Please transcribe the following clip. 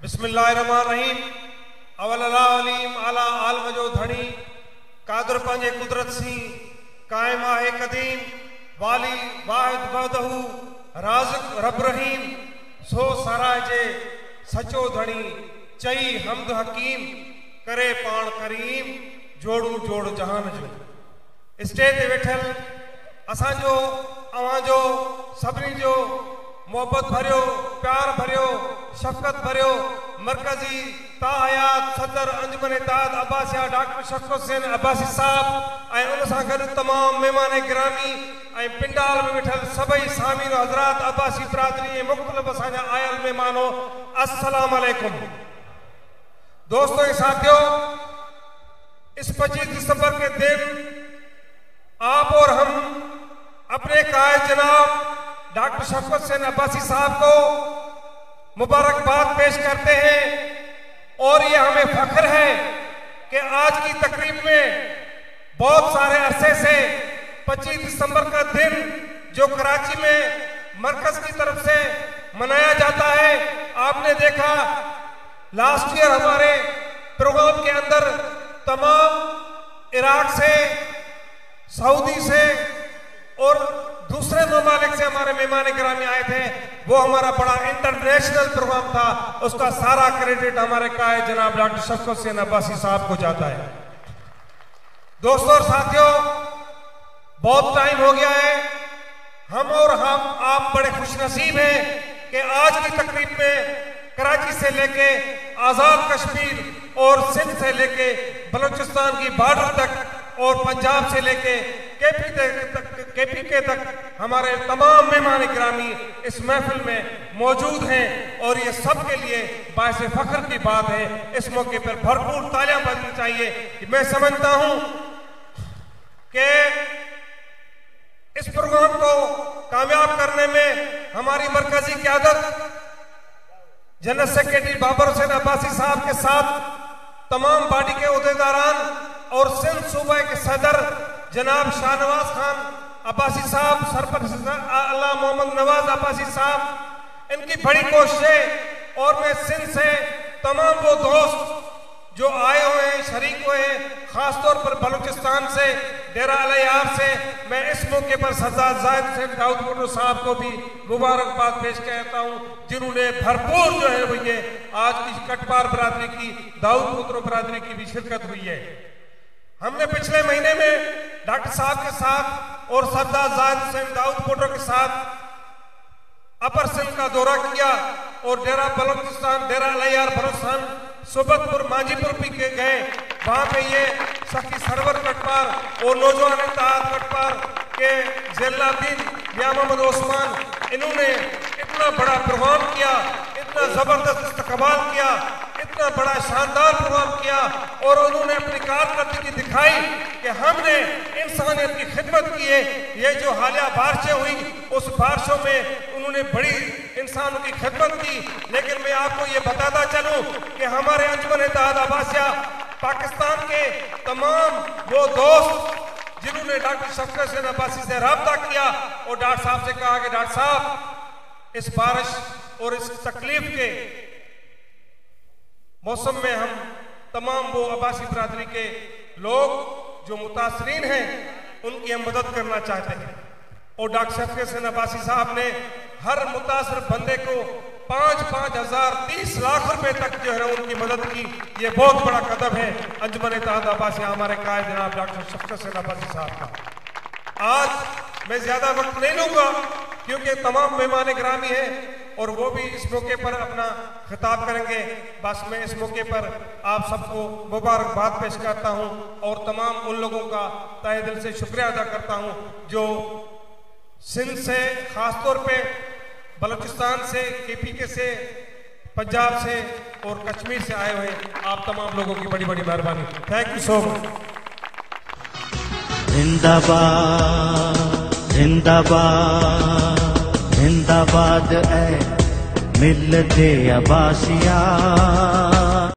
बिस्मिल्लाहिर्रहमानिर्रहीम। अवललालीम आला आलम जो धणी कादर पंहिंजे कुदरत सी कायम आहे कदीम वाली वाहिद बदहू राज़िक रब रहीम सो साराए जे सचो धणी चई हमद हकीम करे पाण करीम जोड़ू जोड़ जहान जो। स्टेज ते वेठल असांजो अवांजो सभिनी जो मोहब्बत भरियो प्यार भरियो शफ़क़त भरियो मरकज़ी ताहयात सदर अंजुमन इत्तेहाद अब्बासिया डॉक्टर शफ़क़त हुसैन अब्बासी साहब ऐं उन सां गॾु तमाम मेहमान गिरामी ऐं पिंडाल में वेठल सभई सामीन हज़रात अब्बासी बिरादरी ऐं मुख़्तलिफ़ असांजा आयल मेहमानो अस्सलाम अलैकुम। दोस्तों और साथियों, इस 25 दिसंबर के दिन आप और हम अपने कायद जनाब डॉक्टर शफ़क़त हुसैन अब्बासी साहब को मुबारकबाद पेश करते हैं और ये हमें फख्र है कि आज की तकरीब में बहुत सारे अरसे से 25 दिसंबर का दिन जो कराची में मरकज की तरफ से मनाया जाता है। आपने देखा लास्ट ईयर हमारे प्रोग्राम के अंदर तमाम इराक से, सऊदी से और दूसरे ममालिक से हमारे मेहमान गिरामी आए थे। वो हमारा बड़ा इंटरनेशनल प्रोग्राम था, उसका सारा क्रेडिट हमारे कायद जनाब डॉक्टर शफ़क़त हुसैन अब्बासी साहब को जाता है। दोस्तों और साथियों, बहुत टाइम हो गया है, हम आप बड़े खुशनसीब हैं कि आज की तकरीब में कराची से लेके आज़ाद कश्मीर और सिंध से लेके बलूचिस्तान की बॉर्डर तक और पंजाब से लेके केपी तक हमारे तमाम मेहमान गिरामी इस महफिल में मौजूद हैं और ये सब के लिए बायस फख्र की बात है। इस मौके पर भरपूर तालियां बजनी चाहिए। मैं समझता हूं कि इस प्रोग्राम को कामयाब करने में हमारी मरकजी क़यादत जनरल सेक्रेटरी बाबर हुसैन अब्बासी साहब के साथ तमाम बॉडी के उहदेदारान और सिंध सूबे के सदर जनाब शाहनवाज खान अब्बासी साहब, सरपंच आला मोहम्मद नवाज अब्बासी साहब, इनकी बड़ी कोशिशें और मैं सिंध से तमाम वो दोस्त जो आए हुए हैं, शरीक हुए हैं, खास तौर पर बलूचिस्तान से, डेरा अल-यार से, मैं इस मौके पर सरदार जाहिद हुसैन दाऊद पुटो साहब को भी मुबारकबाद पेश करता हूँ, जिन्होंने भरपूर जो है वो ये आज की कटपार बरादरी की, दाऊद पुटो बरादरी की भी शिरकत हुई है। हमने पिछले महीने में डॉक्टर साहब के साथ और सरदार जाहिद हुसैन दाऊद पुटो के साथ अपर सिंध का दौरा किया और डेरा बलूचिस्तान, डेरा अल-यार बलूचिस्तान, सुबतपुर, मांझीपुर भी गए। वहाँ पे ये सखी सरवर कटपार और नौजवान इत्तेहाद कटपार के जलालुद्दीन मियां मोहम्मद उस्मान, इन्होंने इतना बड़ा प्रोग्राम किया, इतना जबरदस्त इस्तकबाल किया, इतना बड़ा शानदार प्रोग्राम किया और उन्होंने अपनी कारकर्दगी दिखाई कि हमने इंसानियत की खिदमत की है। ये जो हालिया बारिशें हुई, उस बारिशों में उन्होंने बड़ी इंसानों की खिदमत की। लेकिन मैं आपको ये बताता चलूं कि हमारे अंजुमन इत्तेहाद अब्बासिया पाकिस्तान के तमाम वो दोस्त जिन्होंने डॉक्टर शफ़क़त हुसैन अब्बासी से राब्ता किया और डॉक्टर साहब से कहा कि डॉक्टर साहब, इस बारिश और इस तकलीफ के मौसम में हम तमाम वो अब्बासी बिरादरी के लोग जो मुतासरीन हैं उनकी हम मदद करना चाहते हैं। और डॉक्टर शफ़क़त हुसैन अब्बासी साहब ने हर मुतासर बंदे को 5-5 हज़ार 30 लाख रुपए तक जो है उनकी मदद की। ये बहुत बड़ा कदम है अंजुमन इत्तेहाद अब्बासिया हमारे कायद जनाब डॉक्टर शफ़क़त हुसैन अब्बासी साहब का। आज मैं ज्यादा वक्त नहीं लूंगा क्योंकि तमाम मेहमान गिरामी हैं और वो भी इस मौके पर अपना खिताब करेंगे। बस मैं इस मौके पर आप सबको मुबारकबाद पेश करता हूँ और तमाम उन लोगों का तहे दिल से शुक्रिया अदा करता हूँ जो सिंध से, खास तौर पे बलूचिस्तान से, केपी से, पंजाब से और कश्मीर से आए हुए आप तमाम लोगों की बड़ी बड़ी मेहरबानी। Thank you so much. जिंदाबाद जिंदाबाद जिंदाबाद ऐ मिल्लते अब्बासिया।